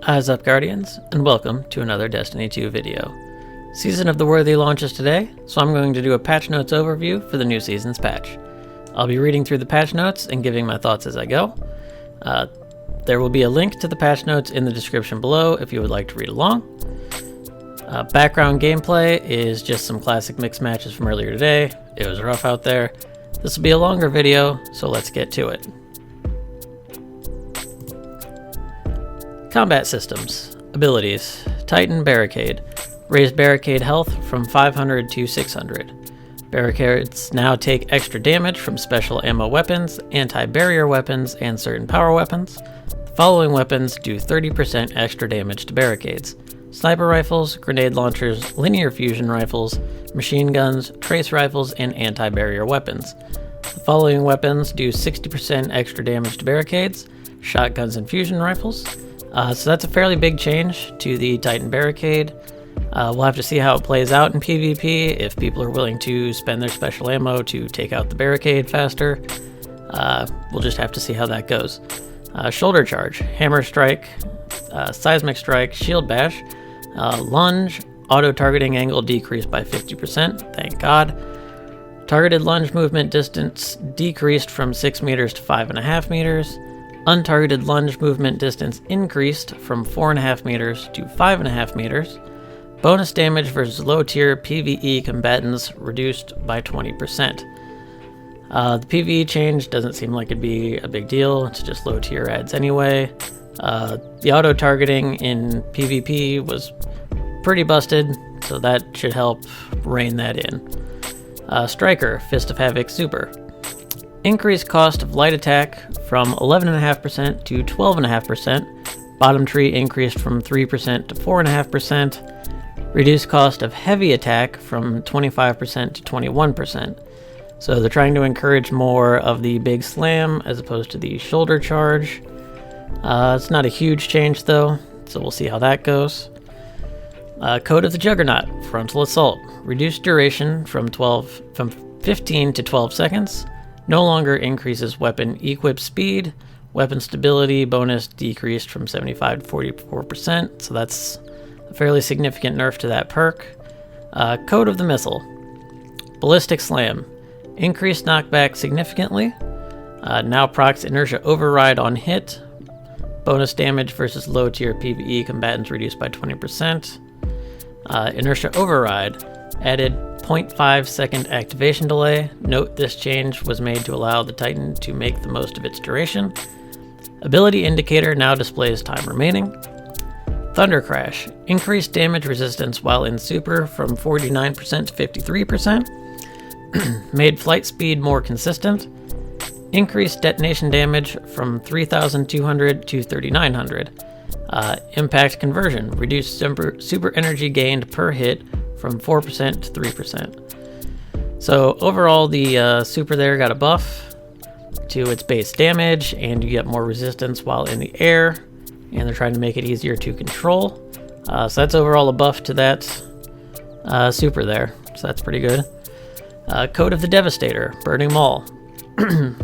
Eyes up, Guardians, and welcome to another Destiny 2 video. Season of the Worthy launches today, so I'm going to do a patch notes overview for the new season's patch. I'll be reading through the patch notes and giving my thoughts as I go. There will be a link to the patch notes in the description below if you would like to read along. Background gameplay is just some classic mixed matches from earlier today. It was rough out there. This will be a longer video, so let's get to it. Combat systems. Abilities. Titan Barricade. Raise barricade health from 500 to 600. Barricades now take extra damage from special ammo weapons, anti-barrier weapons, and certain power weapons. The following weapons do 30% extra damage to barricades. Sniper rifles, grenade launchers, linear fusion rifles, machine guns, trace rifles, and anti-barrier weapons. The following weapons do 60% extra damage to barricades, shotguns and fusion rifles. So that's a fairly big change to the Titan Barricade. We'll have to see how it plays out in PvP, if people are willing to spend their special ammo to take out the barricade faster. We'll just have to see how that goes. Shoulder Charge, Hammer Strike, Seismic Strike, Shield Bash, Lunge, Auto-Targeting Angle decreased by 50%, thank God. Targeted lunge movement distance decreased from 6 meters to 5.5 meters. Untargeted lunge movement distance increased from 4.5 meters to 5.5 meters. Bonus damage versus low-tier PvE combatants reduced by 20%. The PvE change doesn't seem like it'd be a big deal. It's just low-tier adds anyway. The auto-targeting in PvP was pretty busted, so that should help rein that in. Striker, Fist of Havoc Super. Increased cost of light attack from 11.5% to 12.5%. Bottom tree increased from 3% to 4.5%. Reduced cost of heavy attack from 25% to 21%. So they're trying to encourage more of the big slam as opposed to the shoulder charge. It's not a huge change though, so we'll see how that goes. Code of the Juggernaut, Frontal Assault. Reduced duration from 15 to 12 seconds. No longer increases weapon equip speed. Weapon stability bonus decreased from 75 to 44%, so that's a fairly significant nerf to that perk. Code of the Missile. Ballistic Slam. Increased knockback significantly. Now procs Inertia Override on hit. Bonus damage versus low tier PvE combatants reduced by 20%. Inertia Override added 0.5 second activation delay. Note this change was made to allow the Titan to make the most of its duration. Ability indicator now displays time remaining. Thunder Crash. Increased damage resistance while in super from 49% to 53%. Made flight speed more consistent. Increased detonation damage from 3,200 to 3,900. Impact conversion. Reduced super energy gained per hit from 4% to 3%. So overall, the super there got a buff to its base damage, and you get more resistance while in the air, and they're trying to make it easier to control. So that's overall a buff to that super there, so that's pretty good. Code of the Devastator, Burning Maul.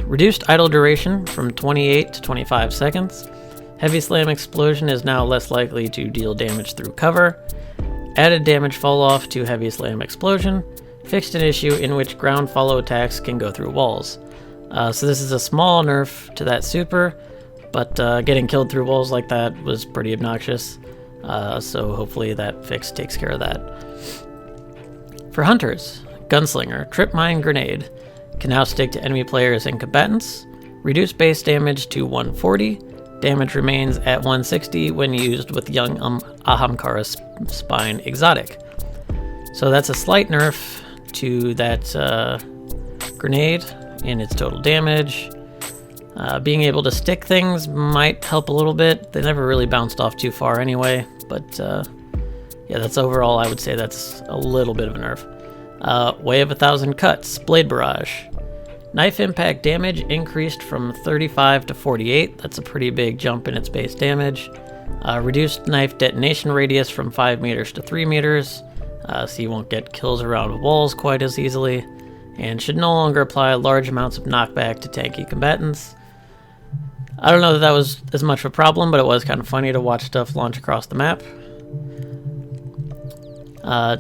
Reduced idle duration from 28 to 25 seconds. Heavy Slam Explosion is now less likely to deal damage through cover. Added damage fall off to Heavy Slam Explosion. Fixed an issue in which ground follow attacks can go through walls. So this is a small nerf to that super, but getting killed through walls like that was pretty obnoxious. So hopefully that fix takes care of that. For Hunters, Gunslinger, Trip Mine Grenade. Can now stick to enemy players and combatants. Reduce base damage to 140. Damage remains at 160 when used with Young Ahamkara Spine Exotic. So that's a slight nerf to that grenade in its total damage. Being able to stick things might help a little bit. They never really bounced off too far anyway, but yeah, that's overall, I would say that's a little bit of a nerf. Way of 1,000 Cuts, Blade Barrage. Knife impact damage increased from 35 to 48. That's a pretty big jump in its base damage. Reduced knife detonation radius from 5 meters to 3 meters, so you won't get kills around walls quite as easily, and should no longer apply large amounts of knockback to tanky combatants. I don't know that that was as much of a problem, but it was kind of funny to watch stuff launch across the map.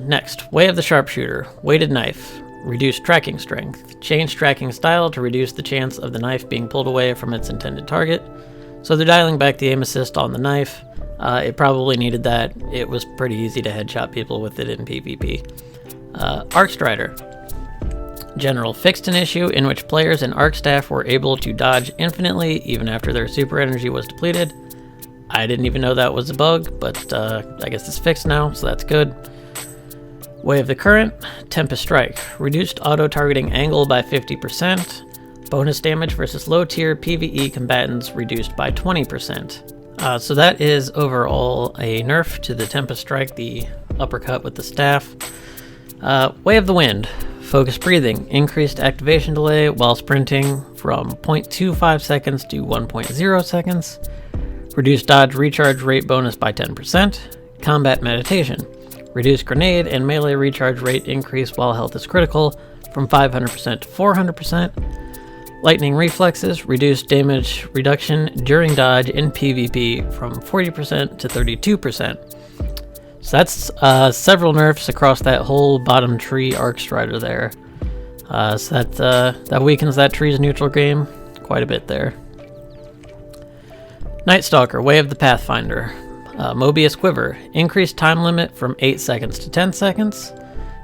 Next, Way of the Sharpshooter. Weighted knife. Reduced tracking strength. Change tracking style to reduce the chance of the knife being pulled away from its intended target. So they're dialing back the aim assist on the knife. It probably needed that. It was pretty easy to headshot people with it in PvP. Arc Strider. General fixed an issue in which players and arc staff were able to dodge infinitely even after their super energy was depleted. I didn't even know that was a bug, but I guess it's fixed now, so that's good. Way of the Current. Tempest Strike. Reduced auto-targeting angle by 50%. Bonus damage versus low-tier PvE combatants reduced by 20%. So that is overall a nerf to the Tempest Strike, the uppercut with the staff. Way of the Wind. Focused Breathing. Increased activation delay while sprinting from 0.25 seconds to 1.0 seconds. Reduced dodge recharge rate bonus by 10%. Combat Meditation. Reduced grenade and melee recharge rate increase while health is critical from 500% to 400%. Lightning Reflexes. Reduced damage reduction during dodge in PvP from 40% to 32%. So that's several nerfs across that whole bottom tree Arc Strider there. So that weakens that tree's neutral game quite a bit there. Night Stalker, Way of the Pathfinder. Mobius Quiver. Increased time limit from 8 seconds to 10 seconds.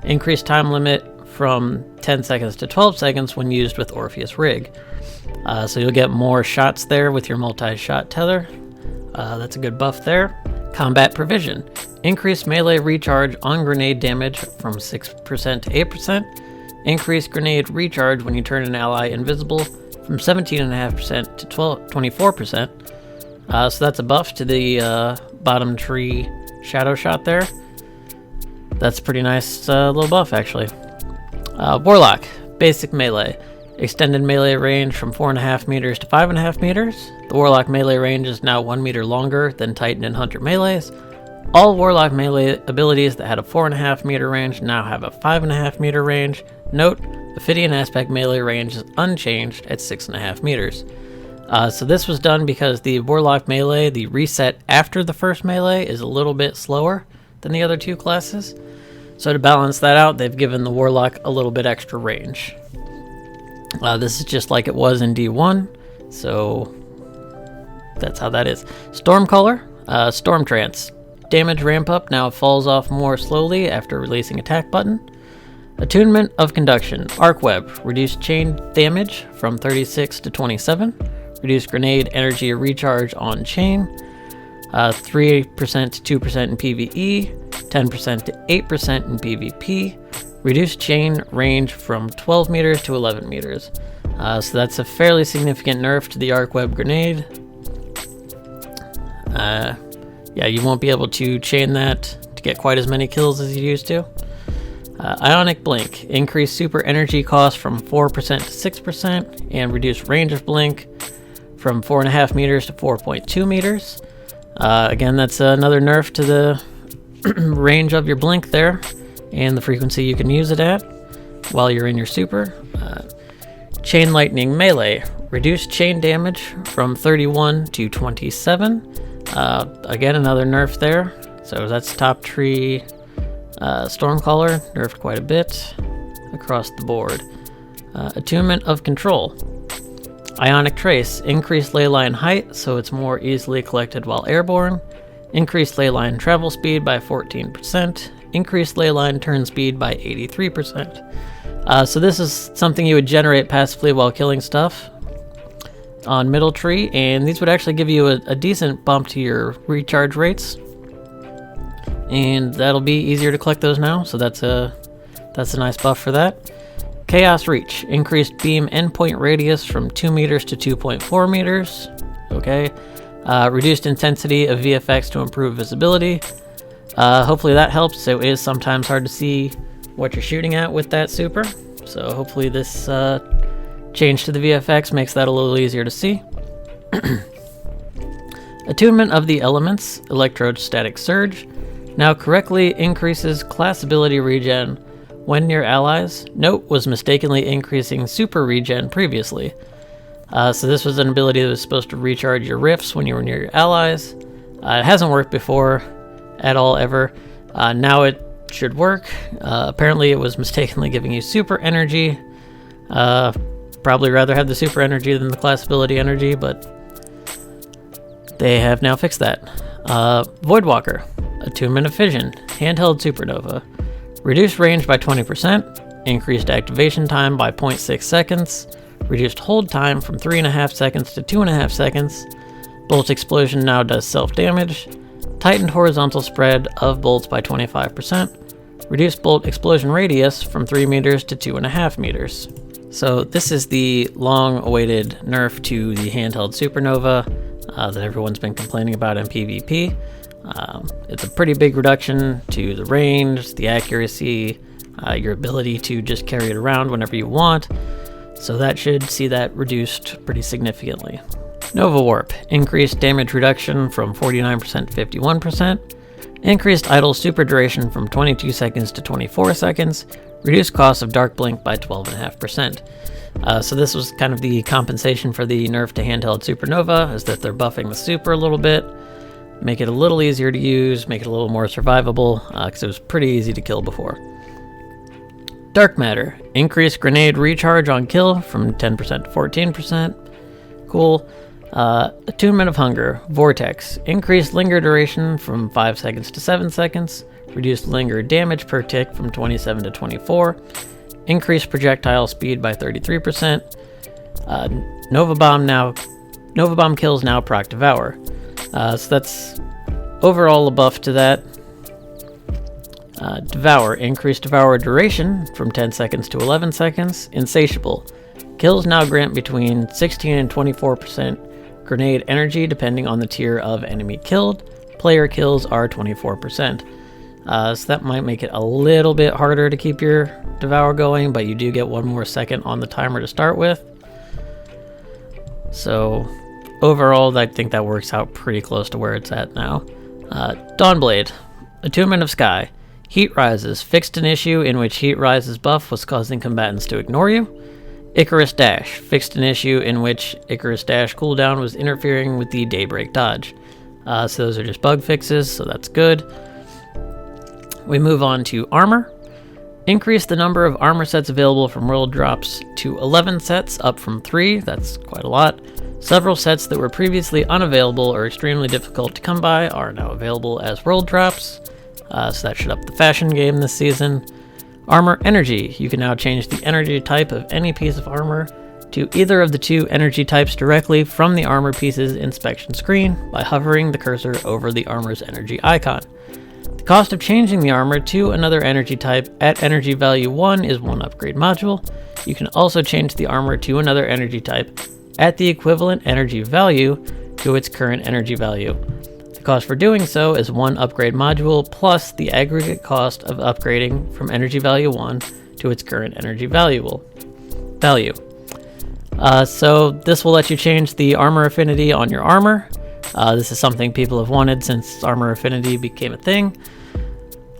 Increased time limit from 10 seconds to 12 seconds when used with Orpheus Rig. So you'll get more shots there with your multi-shot tether. That's a good buff there. Combat Provision. Increased melee recharge on grenade damage from 6% to 8%. Increased grenade recharge when you turn an ally invisible from 17.5% to 24%. So that's a buff to the bottom tree shadow shot there. That's a pretty nice little buff, actually. Warlock. Basic Melee. Extended melee range from 4.5 meters to 5.5 meters. The Warlock melee range is now 1 meter longer than Titan and Hunter melees. All Warlock melee abilities that had a 4.5 meter range now have a 5.5 meter range. Note, Ophidian Aspect melee range is unchanged at 6.5 meters. So this was done because the Warlock melee, the reset after the first melee, is a little bit slower than the other two classes. So to balance that out, they've given the Warlock a little bit extra range. This is just like it was in D1, so that's how that is. Stormcaller, Storm Trance. Damage ramp up now falls off more slowly after releasing attack button. Attunement of Conduction, Arc Web. Reduced chain damage from 36 to 27. Reduced grenade energy recharge on chain. 3% to 2% in PvE. 10% to 8% in PvP. Reduced chain range from 12 meters to 11 meters. So that's a fairly significant nerf to the Arc Web grenade. Yeah, you won't be able to chain that to get quite as many kills as you used to. Ionic Blink. Increased super energy cost from 4% to 6%, and reduced range of blink from 4.5 meters to 4.2 meters. Again, that's another nerf to the range of your blink there, and the frequency you can use it at while you're in your super. Chain Lightning Melee. Reduced chain damage from 31 to 27. Again, another nerf there. So that's top tree Stormcaller, nerfed quite a bit across the board. Attunement of Control. Ionic Trace. Increased leyline height, so it's more easily collected while airborne. Increased leyline travel speed by 14%. Increased leyline turn speed by 83%. So this is something you would generate passively while killing stuff on middle tree, and these would actually give you a decent bump to your recharge rates, and that'll be easier to collect those now, so that's a nice buff for that. Chaos Reach. Increased beam endpoint radius from 2 meters to 2.4 meters. Okay. Reduced intensity of VFX to improve visibility. Hopefully that helps. It is sometimes hard to see what you're shooting at with that super, so hopefully this change to the VFX makes that a little easier to see. Attunement of the Elements. Electrostatic Surge. Now correctly increases class ability regen when near allies. Note, was mistakenly increasing super regen previously. So this was an ability that was supposed to recharge your rifts when you were near your allies. It hasn't worked before at all, ever. Now it should work. Apparently it was mistakenly giving you super energy. Probably rather have the super energy than the class ability energy, but they have now fixed that. Voidwalker, Attunement of Fission, handheld supernova. Reduced range by 20%, increased activation time by 0.6 seconds, reduced hold time from 3.5 seconds to 2.5 seconds. Bolt explosion now does self-damage. Tightened horizontal spread of bolts by 25%. Reduced bolt explosion radius from 3 meters to 2.5 meters. So this is the long-awaited nerf to the handheld supernova that everyone's been complaining about in PvP. It's a pretty big reduction to the range, the accuracy, your ability to just carry it around whenever you want. So that should see that reduced pretty significantly. Nova Warp, increased damage reduction from 49% to 51%. Increased idle super duration from 22 seconds to 24 seconds. Reduced cost of Dark Blink by 12.5%. So this was kind of the compensation for the nerf to handheld supernova, is that they're buffing the super a little bit, make it a little easier to use, make it a little more survivable, because it was pretty easy to kill before. Dark Matter, increased grenade recharge on kill from 10% to 14%. Cool. Attunement of Hunger, Vortex, increased linger duration from 5 seconds to 7 seconds. Reduced linger damage per tick from 27 to 24. Increased projectile speed by 33%. Nova Bomb kills now proc Devour. So that's overall a buff to that. Devour, increased Devour duration from 10 seconds to 11 seconds. Insatiable, kills now grant between 16 and 24% grenade energy depending on the tier of enemy killed. Player kills are 24%. So that might make it a little bit harder to keep your Devour going, but you do get 1 more second on the timer to start with. So overall, I think that works out pretty close to where it's at now. Dawnblade, Attunement of Sky. Heat Rises, fixed an issue in which Heat Rises buff was causing combatants to ignore you. Icarus Dash, fixed an issue in which Icarus Dash cooldown was interfering with the Daybreak dodge. So those are just bug fixes, so that's good. We move on to Armor. Increase the number of armor sets available from world drops to 11 sets, up from 3. That's quite a lot. Several sets that were previously unavailable or extremely difficult to come by are now available as world drops. So that should up the fashion game this season. Armor Energy. You can now change the energy type of any piece of armor to either of the 2 energy types directly from the armor piece's inspection screen by hovering the cursor over the armor's energy icon. The cost of changing the armor to another energy type at energy value 1 is 1 upgrade module. You can also change the armor to another energy type at the equivalent energy value to its current energy value. The cost for doing so is 1 upgrade module plus the aggregate cost of upgrading from energy value 1 to its current energy value. So this will let you change the armor affinity on your armor. This is something people have wanted since armor affinity became a thing.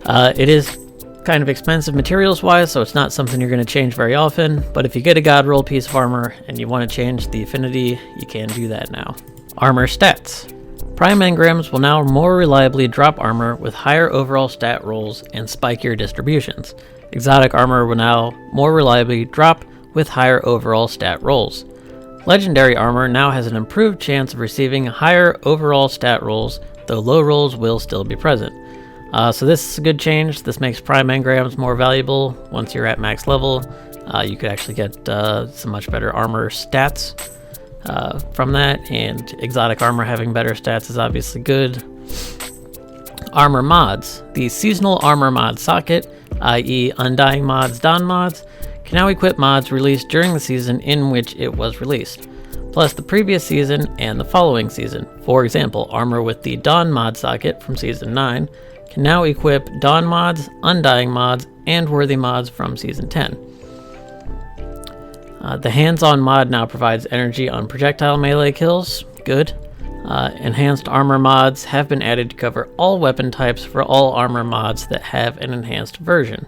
It is kind of expensive materials-wise, so it's not something you're going to change very often, but if you get a god roll piece of armor and you want to change the affinity, you can do that now. Armor Stats. Prime engrams will now more reliably drop armor with higher overall stat rolls and spikier distributions. Exotic armor will now more reliably drop with higher overall stat rolls. Legendary armor now has an improved chance of receiving higher overall stat rolls, though low rolls will still be present. So this is a good change. This makes prime engrams more valuable. Once you're at max level, you could actually get some much better armor stats from that, and exotic armor having better stats is obviously good. Armor mods. The seasonal armor mod socket, i.e. Undying mods, Dawn mods, can now equip mods released during the season in which it was released, plus the previous season and the following season. For example, armor with the Dawn mod socket from Season 9 can now equip Dawn mods, Undying mods, and Worthy mods from Season 10. The hands-on mod now provides energy on projectile melee kills. Good. Enhanced armor mods have been added to cover all weapon types for all armor mods that have an enhanced version.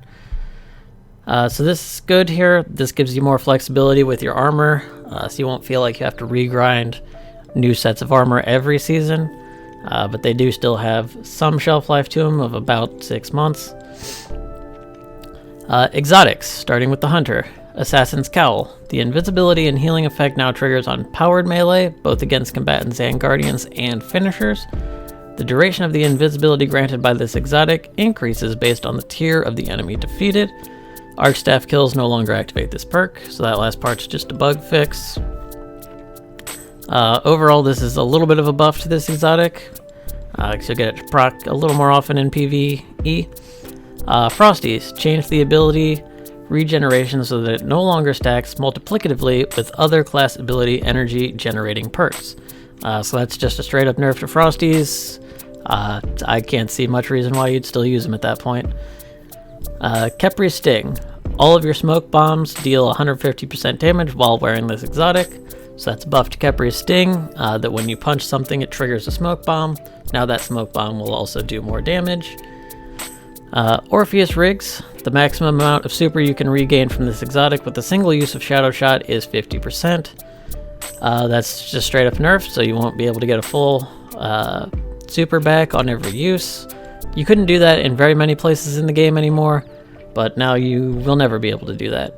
So this is good here. This gives you more flexibility with your armor, so you won't feel like you have to regrind new sets of armor every season. But they do still have some shelf life to them of about 6 months. Exotics, starting with the Hunter. Assassin's Cowl. The invisibility and healing effect now triggers on powered melee, both against combatants and guardians and finishers. The duration of the invisibility granted by this exotic increases based on the tier of the enemy defeated. Arc Staff kills no longer activate this perk, so that last part's just a bug fix. Overall, this is a little bit of a buff to this exotic, because you'll get it to proc a little more often in PvE. Frosties, change the ability regeneration so that it no longer stacks multiplicatively with other class ability energy generating perks. So that's just a straight up nerf to Frosties. I can't see much reason why you'd still use them at that point. Khepri Sting. All of your smoke bombs deal 150% damage while wearing this exotic. So that's a buff to Khepri Sting, that when you punch something it triggers a smoke bomb. Now that smoke bomb will also do more damage. Orpheus Rigs. The maximum amount of super you can regain from this exotic with a single use of Shadow Shot is 50%. That's just straight up nerfed, so you won't be able to get a full super back on every use. You couldn't do that in very many places in the game anymore, but now you will never be able to do that.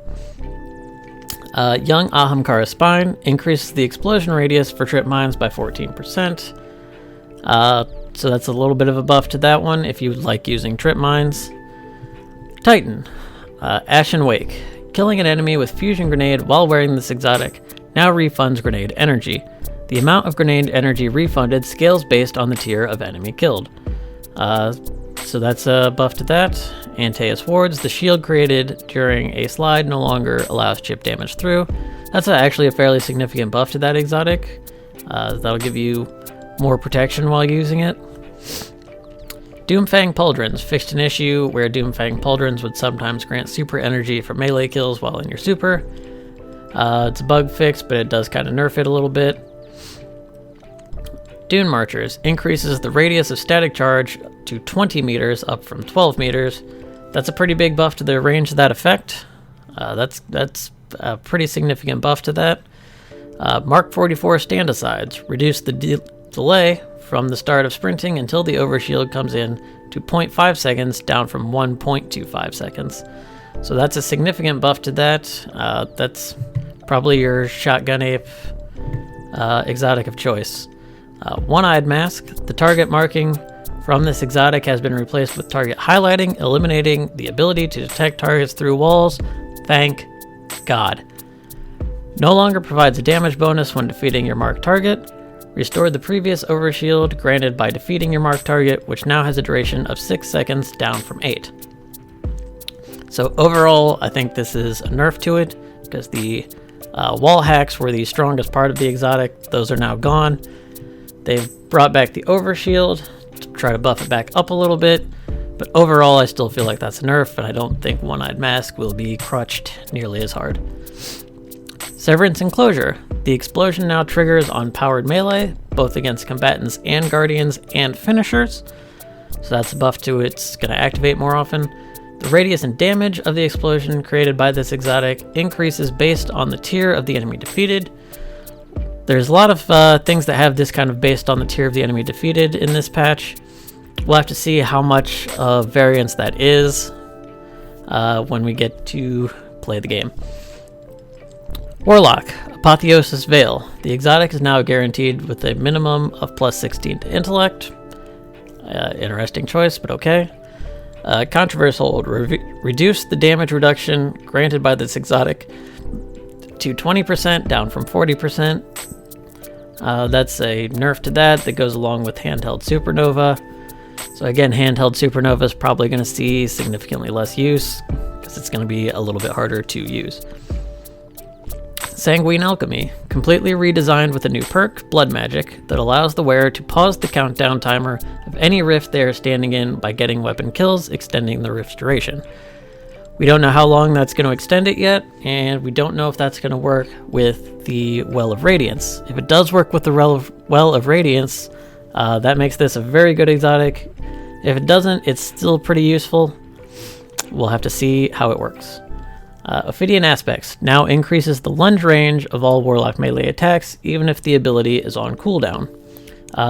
Young Ahamkara Spine increases the explosion radius for trip mines by 14%. So that's a little bit of a buff to that one if you like using trip mines. Titan, Ashen Wake. Killing an enemy with Fusion Grenade while wearing this exotic now refunds grenade energy. The amount of grenade energy refunded scales based on the tier of enemy killed. So that's a buff to that. Antaeus Wards, the shield created during a slide no longer allows chip damage through. That's actually a fairly significant buff to that exotic. That'll give you more protection while using it. Doomfang Pauldrons fixed an issue where Doomfang Pauldrons would sometimes grant super energy for melee kills while in your super. It's a bug fix, but it does kind of nerf it a little bit. Dune Marchers increases the radius of static charge to 20 meters, up from 12 meters. That's a pretty big buff to the range of that effect. That's a pretty significant buff to that. Mark 44 Stand-asides reduce the delay from the start of sprinting until the overshield comes in to 0.5 seconds, down from 1.25 seconds. So that's a significant buff to that. That's probably your Shotgun Ape exotic of choice. One-Eyed Mask. The target marking from this exotic has been replaced with target highlighting, eliminating the ability to detect targets through walls. Thank God. No longer provides a damage bonus when defeating your marked target. Restored the previous overshield granted by defeating your marked target, which now has a duration of 6 seconds, down from 8. So overall, I think this is a nerf to it, because the wall hacks were the strongest part of the exotic. Those are now gone. They've brought back the overshield to try to buff it back up a little bit, but overall I still feel like that's a nerf, and I don't think One-Eyed Mask will be crutched nearly as hard. Severance Enclosure. The explosion now triggers on powered melee, both against combatants and guardians and finishers. So that's a buff to it. It's going to activate more often. The radius and damage of the explosion created by this exotic increases based on the tier of the enemy defeated. There's a lot of things that have this kind of based on the tier of the enemy defeated in this patch. We'll have to see how much variance that is when we get to play the game. Warlock, Apotheosis Veil. The exotic is now guaranteed with a minimum of plus 16 to intellect. Interesting choice, but okay. Controversial, reduce the damage reduction granted by this exotic to 20%, down from 40%. That's a nerf to that goes along with Handheld Supernova. So again, Handheld Supernova is probably going to see significantly less use, because it's going to be a little bit harder to use. Sanguine Alchemy, completely redesigned with a new perk, Blood Magic, that allows the wearer to pause the countdown timer of any rift they are standing in by getting weapon kills, extending the rift's duration. We don't know how long that's going to extend it yet, and we don't know if that's going to work with the Well of Radiance. If it does work with the Well of Radiance, that makes this a very good exotic. If it doesn't, it's still pretty useful. We'll have to see how it works. Ophidian Aspects now increases the lunge range of all Warlock melee attacks, even if the ability is on cooldown.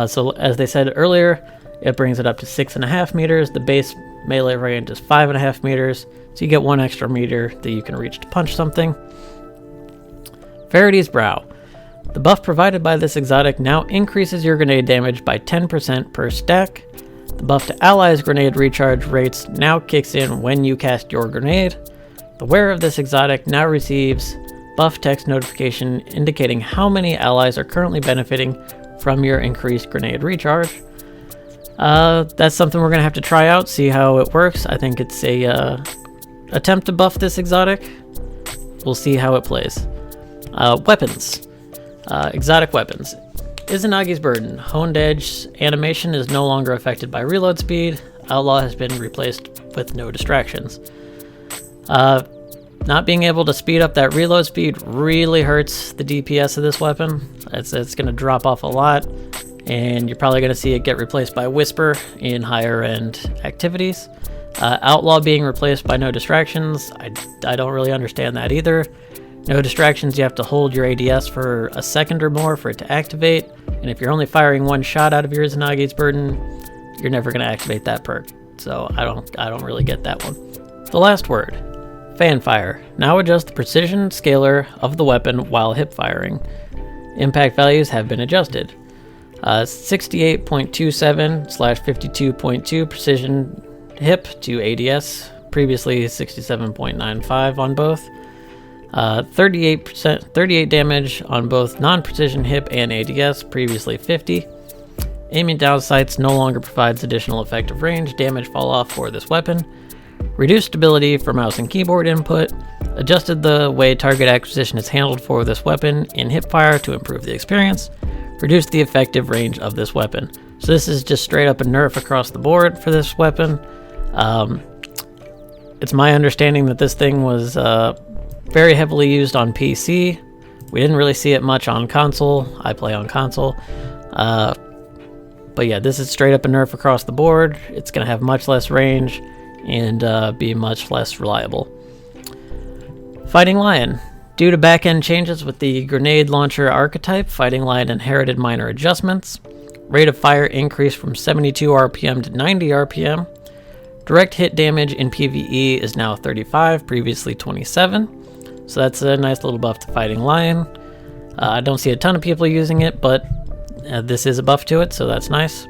So as they said earlier, it brings it up to 6.5 meters. The base melee range is 5.5 meters, so you get 1 extra meter that you can reach to punch something. Verity's Brow. The buff provided by this exotic now increases your grenade damage by 10% per stack. The buff to allies' grenade recharge rates now kicks in when you cast your grenade. The wearer of this exotic now receives buff text notification indicating how many allies are currently benefiting from your increased grenade recharge. That's something we're going to have to try out, see how it works. I think it's a attempt to buff this exotic. We'll see how it plays. Weapons. Exotic weapons. Izanagi's Burden. Honed Edge animation is no longer affected by reload speed. Outlaw has been replaced with no distractions. Not being able to speed up that reload speed really hurts the DPS of this weapon. It's going to drop off a lot, and you're probably going to see it get replaced by Whisper in higher end activities. Outlaw being replaced by no distractions, I don't really understand that either. No distractions, you have to hold your ADS for a second or more for it to activate, and if you're only firing 1 shot out of your Izanagi's Burden, you're never going to activate that perk. So I don't really get that one. The last word. Fanfire. Now adjust the precision scaler of the weapon while hip firing. Impact values have been adjusted. 68.27/52.2 precision hip to ADS, previously 67.95 on both. 38 damage on both non-precision hip and ADS, previously 50. Aiming down sights no longer provides additional effective range damage fall off for this weapon. Reduced stability for mouse and keyboard input. Adjusted the way target acquisition is handled for this weapon in hipfire to improve the experience. Reduced the effective range of this weapon. So this is just straight up a nerf across the board for this weapon. It's my understanding that this thing was very heavily used on PC. We didn't really see it much on console. I play on console. But yeah, this is straight up a nerf across the board. It's going to have much less range and be much less reliable. Fighting Lion. Due to back-end changes with the grenade launcher archetype, Fighting Lion inherited minor adjustments. Rate of fire increased from 72 RPM to 90 RPM. Direct hit damage in PvE is now 35, previously 27. So that's a nice little buff to Fighting Lion. I don't see a ton of people using it, but this is a buff to it, so that's nice.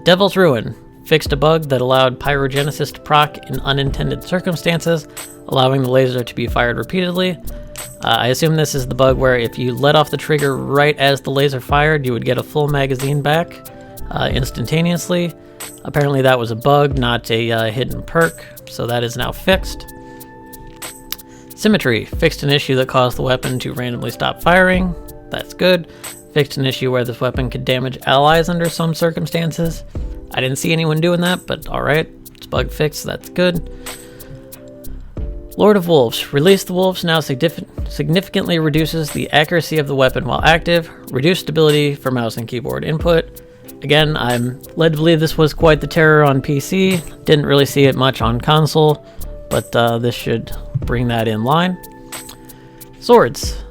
Devil's Ruin. Fixed a bug that allowed pyrogenesis to proc in unintended circumstances, allowing the laser to be fired repeatedly. I assume this is the bug where if you let off the trigger right as the laser fired, you would get a full magazine back instantaneously. Apparently that was a bug, not a hidden perk, so that is now fixed. Symmetry. Fixed an issue that caused the weapon to randomly stop firing. That's good. Fixed an issue where this weapon could damage allies under some circumstances. I didn't see anyone doing that, but alright. It's bug fixed, so that's good. Lord of Wolves. Release the Wolves now significantly reduces the accuracy of the weapon while active. Reduced stability for mouse and keyboard input. Again, I'm led to believe this was quite the terror on PC. Didn't really see it much on console, but this should bring that in line. Swords.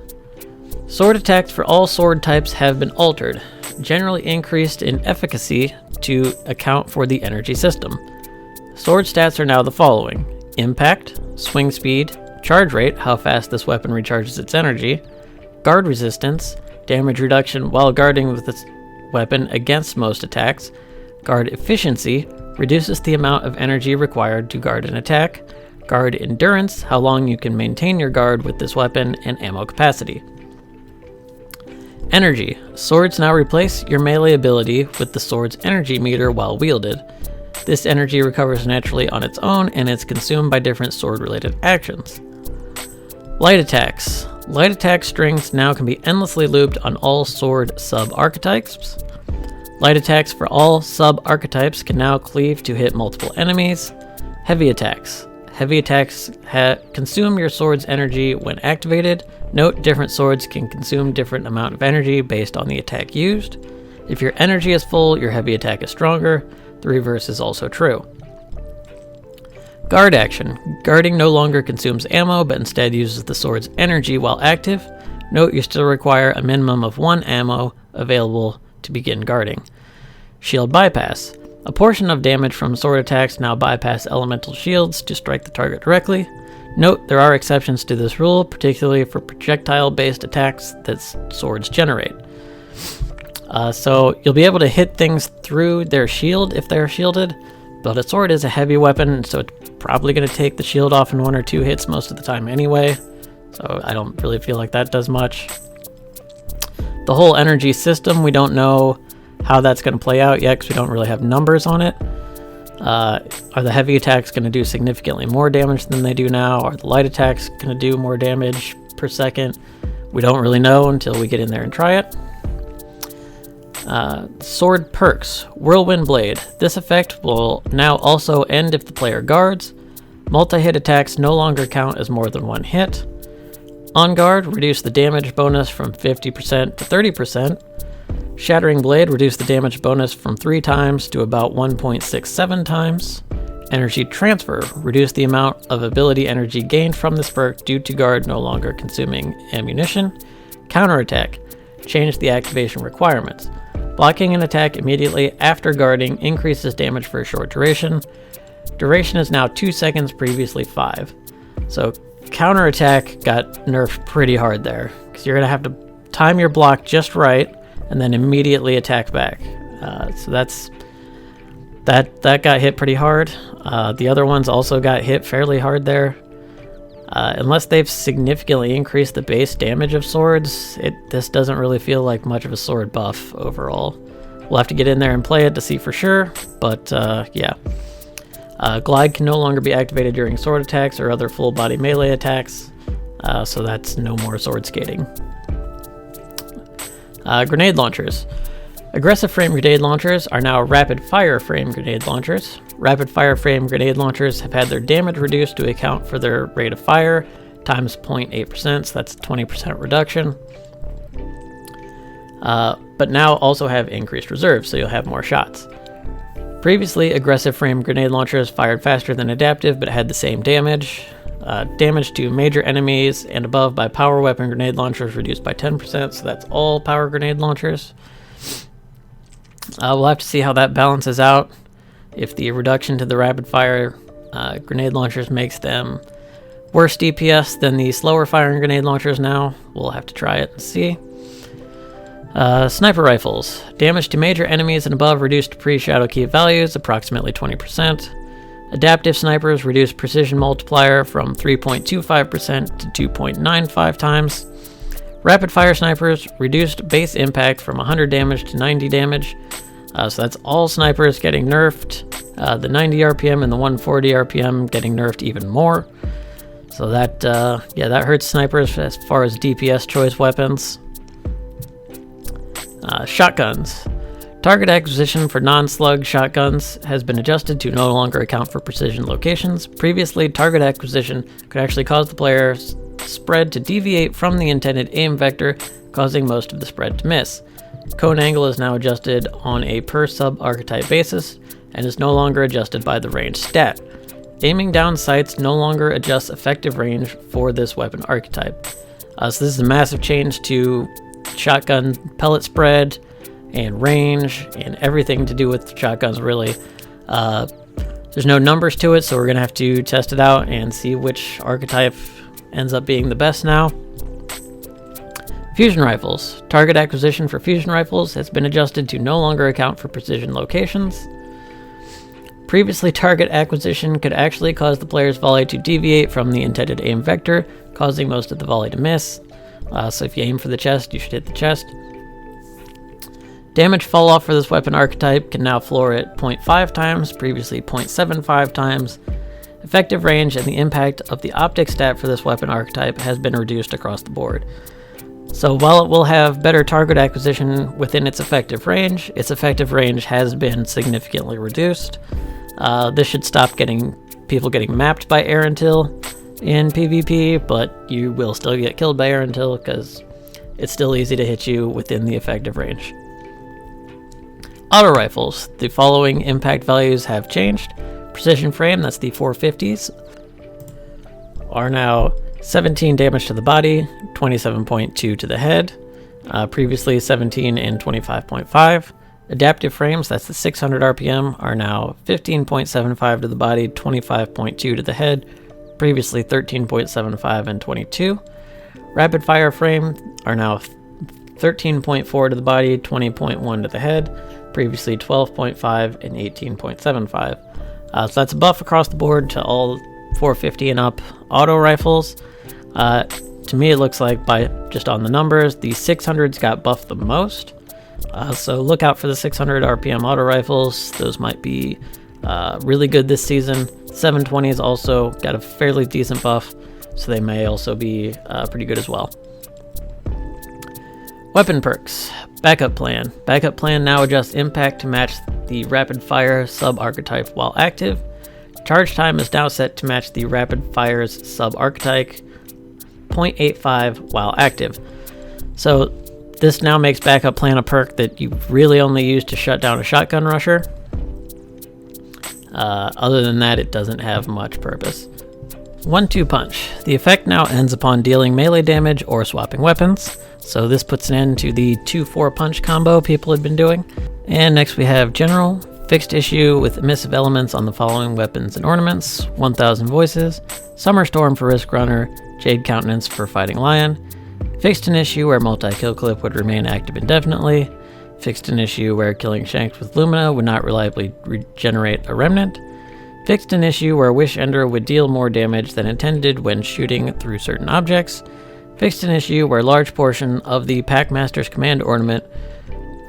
Sword attacks for all sword types have been altered, generally increased in efficacy to account for the energy system. Sword stats are now the following: impact, swing speed, charge rate, how fast this weapon recharges its energy, guard resistance, damage reduction while guarding with this weapon against most attacks, guard efficiency, reduces the amount of energy required to guard an attack, guard endurance, how long you can maintain your guard with this weapon, and ammo capacity. Energy. Swords now replace your melee ability with the sword's energy meter while wielded. This energy recovers naturally on its own and is consumed by different sword-related actions. Light attacks. Light attack strings now can be endlessly looped on all sword sub-archetypes. Light attacks for all sub-archetypes can now cleave to hit multiple enemies. Heavy attacks. Heavy attacks consume your sword's energy when activated. Note, different swords can consume different amount of energy based on the attack used. If your energy is full, your heavy attack is stronger. The reverse is also true. Guard action. Guarding no longer consumes ammo, but instead uses the sword's energy while active. Note you still require a minimum of 1 ammo available to begin guarding. Shield bypass. A portion of damage from sword attacks now bypass elemental shields to strike the target directly. Note there are exceptions to this rule, particularly for projectile-based attacks that swords generate. So you'll be able to hit things through their shield if they're shielded, but a sword is a heavy weapon, so it's probably going to take the shield off in 1 or 2 hits most of the time anyway, so I don't really feel like that does much. The whole energy system, we don't know how that's going to play out yet because we don't really have numbers on it. Are the heavy attacks going to do significantly more damage than they do now? Are the light attacks going to do more damage per second? We don't really know until we get in there and try it. Sword perks. Whirlwind Blade. This effect will now also end if the player guards. Multi-hit attacks no longer count as more than 1 hit. On guard, reduce the damage bonus from 50% to 30%. Shattering Blade, reduce the damage bonus from 3 times to about 1.67 times. Energy Transfer, reduce the amount of ability energy gained from this perk due to guard no longer consuming ammunition. Counterattack, change the activation requirements. Blocking an attack immediately after guarding increases damage for a short duration. Duration is now 2 seconds, previously 5. So counterattack got nerfed pretty hard there, because you're going to have to time your block just right and then immediately attack back. So that got hit pretty hard. The other ones also got hit fairly hard there. Unless they've significantly increased the base damage of swords, this doesn't really feel like much of a sword buff overall. We'll have to get in there and play it to see for sure, but yeah. Glide can no longer be activated during sword attacks or other full body melee attacks, so that's no more sword skating. Grenade launchers. Aggressive frame grenade launchers are now rapid fire frame grenade launchers. Rapid fire frame grenade launchers have had their damage reduced to account for their rate of fire times 0.8%, so that's a 20% reduction. But now also have increased reserves, so you'll have more shots. Previously, aggressive frame grenade launchers fired faster than adaptive, but had the same damage. Damage to major enemies and above by power weapon grenade launchers reduced by 10%, so that's all power grenade launchers. We'll have to see how that balances out. If the reduction to the rapid fire grenade launchers makes them worse DPS than the slower firing grenade launchers now, we'll have to try it and see. Sniper rifles. Damage to major enemies and above reduced to pre-shadow key values, approximately 20%. Adaptive snipers reduce precision multiplier from 3.25% to 2.95 times. Rapid fire snipers reduced base impact from 100 damage to 90 damage. So that's all snipers getting nerfed. The 90 RPM and the 140 RPM getting nerfed even more. So that, yeah, that hurts snipers as far as DPS choice weapons. Shotguns. Target acquisition for non-slug shotguns has been adjusted to no longer account for precision locations. Previously, target acquisition could actually cause the player's spread to deviate from the intended aim vector, causing most of the spread to miss. Cone angle is now adjusted on a per sub-archetype basis and is no longer adjusted by the range stat. Aiming down sights no longer adjusts effective range for this weapon archetype. So this is a massive change to shotgun pellet spread and range and everything to do with shotguns, really. There's no numbers to it, so we're going to have to test it out and see which archetype ends up being the best now. Fusion rifles. Target acquisition for fusion rifles has been adjusted to no longer account for precision locations. Previously, target acquisition could actually cause the player's volley to deviate from the intended aim vector, causing most of the volley to miss. So if you aim for the chest, you should hit the chest. Damage fall off for this weapon archetype can now floor at 0.5 times, previously 0.75 times. Effective range and the impact of the optic stat for this weapon archetype has been reduced across the board. So while it will have better target acquisition within its effective range has been significantly reduced. This should stop people getting mapped by Erentil in PvP, but you will still get killed by Erentil because it's still easy to hit you within the effective range. Auto rifles. The following impact values have changed. Precision frame, that's the 450s, are now 17 damage to the body, 27.2 to the head, previously 17 and 25.5. Adaptive frames, that's the 600 RPM, are now 15.75 to the body, 25.2 to the head, previously 13.75 and 22. Rapid fire frame are now 13.4 to the body, 20.1 to the head, previously 12.5 and 18.75. So that's a buff across the board to all 450 and up auto rifles. To me, it looks like, by just on the numbers, the 600s got buffed the most. So look out for the 600 RPM auto rifles. Those might be really good this season. 720s also got a fairly decent buff, so they may also be pretty good as well. Weapon perks. Backup plan. Backup plan now adjusts impact to match the rapid fire sub-archetype while active. Charge time is now set to match the rapid fire's sub-archetype, 0.85 while active. So this now makes backup plan a perk that you really only use to shut down a shotgun rusher. Other than that, it doesn't have much purpose. 1-2 punch. The effect now ends upon dealing melee damage or swapping weapons. So this puts an end to the 2-4 punch combo people had been doing. And next we have general. Fixed issue with emissive elements on the following weapons and ornaments: 1000 voices, Summer Storm for Risk Runner, Jade Countenance for Fighting Lion. Fixed an issue where multi-kill clip would remain active indefinitely. Fixed an issue where killing Shanks with Lumina would not reliably regenerate a remnant. Fixed an issue where Wish Ender would deal more damage than intended when shooting through certain objects. Fixed an issue where large portion of the Packmaster's Command ornament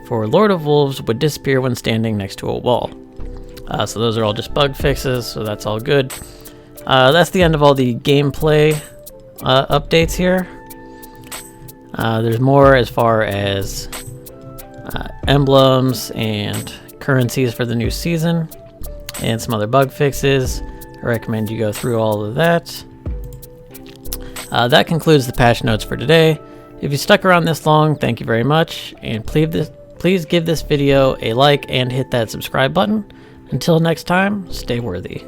for Lord of Wolves would disappear when standing next to a wall. So those are all just bug fixes, so that's all good. That's the end of all the gameplay updates here. There's more as far as emblems and currencies for the new season, and some other bug fixes. I recommend you go through all of that. That concludes the patch notes for today. If you stuck around this long, thank you very much, and please give this video a like and hit that subscribe button. Until next time, stay worthy.